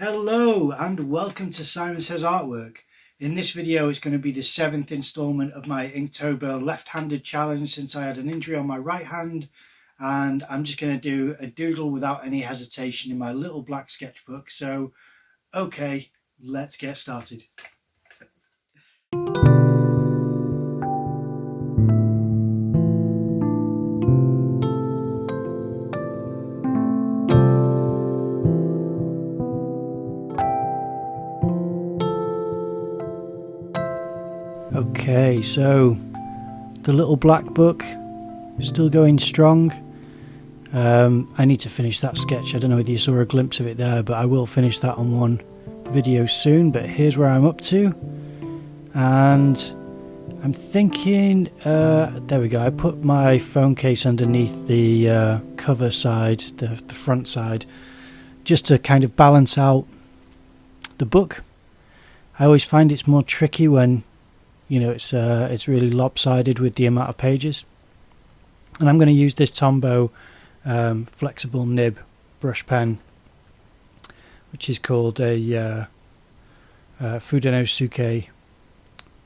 Hello and welcome to Simon Says Artwork. In this video it's going to be the 7th installment of my Inktober left-handed challenge since I had an injury on my right hand, and I'm just going to do a doodle without any hesitation in my little black sketchbook. So okay, let's get started. Okay, so the little black book still going strong. I need to finish that sketch. I don't know whether you saw a glimpse of it there, but I will finish that on one video soon. But here's where I'm up to, and I'm thinking there we go, I put my phone case underneath the cover side, the front side, just to kind of balance out the book. I always find it's more tricky when it's really lopsided with the amount of pages. And I'm going to use this Tombow flexible nib brush pen, which is called a Fudenosuke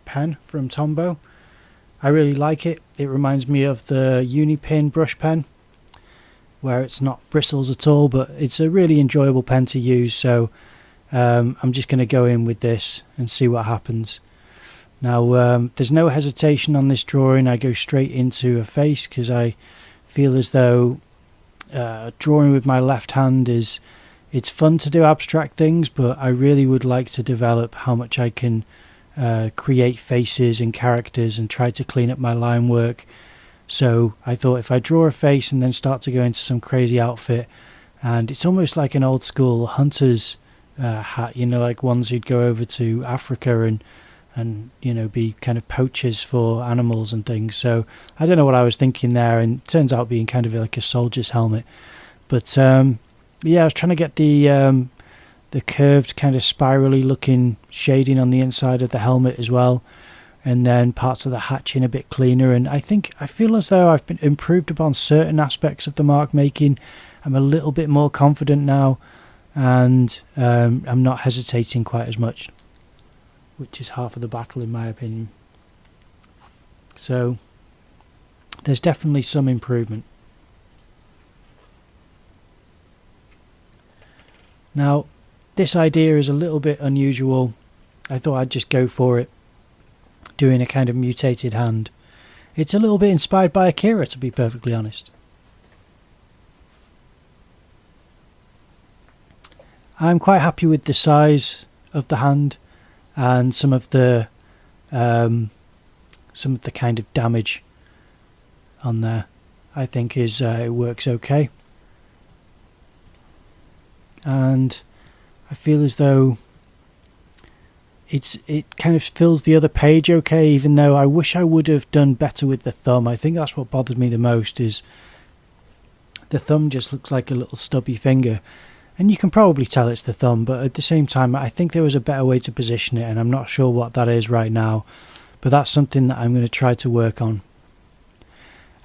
pen from Tombow. I really like it. It reminds me of the Unipin brush pen, where it's not bristles at all, but it's a really enjoyable pen to use. So I'm just going to go in with this and see what happens. Now, there's no hesitation on this drawing. I go straight into a face because I feel as though drawing with my left hand it's fun to do abstract things, but I really would like to develop how much I can create faces and characters and try to clean up my line work. So I thought if I draw a face and then start to go into some crazy outfit, and it's almost like an old school hunter's hat, like ones who'd go over to Africa and be kind of poachers for animals and things. So I don't know what I was thinking there, and it turns out being kind of like a soldier's helmet. But yeah, I was trying to get the curved kind of spirally looking shading on the inside of the helmet as well, and then parts of the hatching a bit cleaner. And I feel as though I've been improved upon certain aspects of the mark making. I'm a little bit more confident now, and I'm not hesitating quite as much, which is half of the battle in my opinion. So there's definitely some improvement. Now, this idea is a little bit unusual. I thought I'd just go for it, doing a kind of mutated hand. It's a little bit inspired by Akira, to be perfectly honest. I'm quite happy with the size of the hand, and some of the kind of damage on there, I think it works okay. And I feel as though it kind of fills the other page okay, even though I wish I would have done better with the thumb. I think that's what bothers me the most, is the thumb just looks like a little stubby finger. And you can probably tell it's the thumb, but at the same time I think there was a better way to position it, and I'm not sure what that is right now, but that's something that I'm going to try to work on.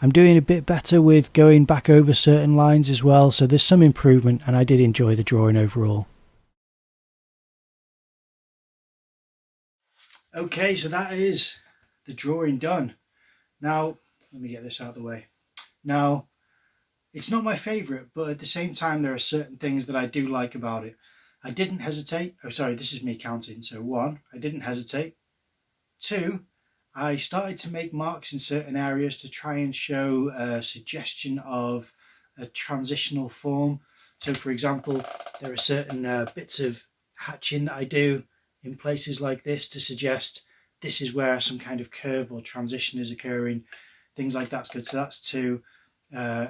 I'm doing a bit better with going back over certain lines as well, so there's some improvement, and I did enjoy the drawing overall. Okay, so that is the drawing done. Now, let me get this out of the way. Now, it's not my favourite, but at the same time there are certain things that I do like about it. I didn't hesitate. Oh, sorry, this is me counting. So 1, I didn't hesitate. 2, I started to make marks in certain areas to try and show a suggestion of a transitional form. So for example, there are certain bits of hatching that I do in places like this to suggest this is where some kind of curve or transition is occurring. Things like that's good. So that's 2.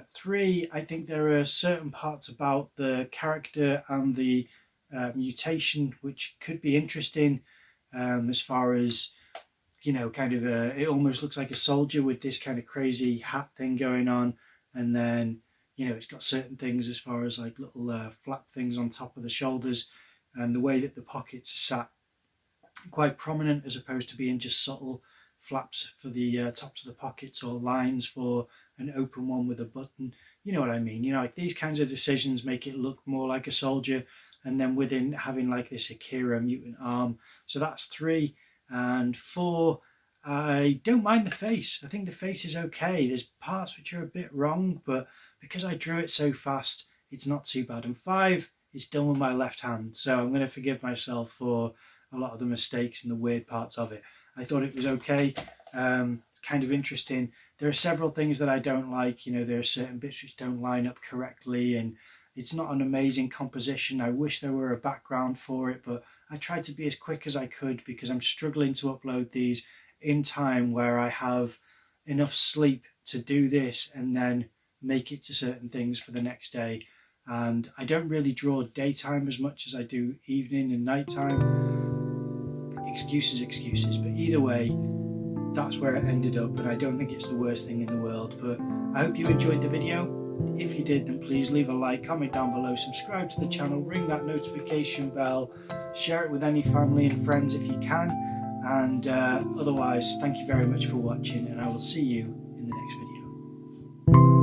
3, I think there are certain parts about the character and the mutation which could be interesting, as far as it almost looks like a soldier with this kind of crazy hat thing going on, and then it's got certain things as far as like little flap things on top of the shoulders, and the way that the pockets are sat quite prominent as opposed to being just subtle flaps for the tops of the pockets, or lines for an open one with a button. You know what I mean? Like these kinds of decisions make it look more like a soldier, and then within having like this Akira mutant arm. So that's 3. And 4, I don't mind the face. I think the face is okay. There's parts which are a bit wrong, but because I drew it so fast, it's not too bad. And 5 is done with my left hand, so I'm going to forgive myself for a lot of the mistakes and the weird parts of it. I thought it was okay. It's kind of interesting. There are several things that I don't like. You know, there are certain bits which don't line up correctly, and it's not an amazing composition. I wish there were a background for it, but I tried to be as quick as I could because I'm struggling to upload these in time where I have enough sleep to do this and then make it to certain things for the next day. And I don't really draw daytime as much as I do evening and nighttime. Excuses, but either way, that's where it ended up, and I don't think it's the worst thing in the world. But I hope you enjoyed the video. If you did, then please leave a like, comment down below, subscribe to the channel, ring that notification bell, share it with any family and friends if you can, and otherwise, thank you very much for watching, and I will see you in the next video.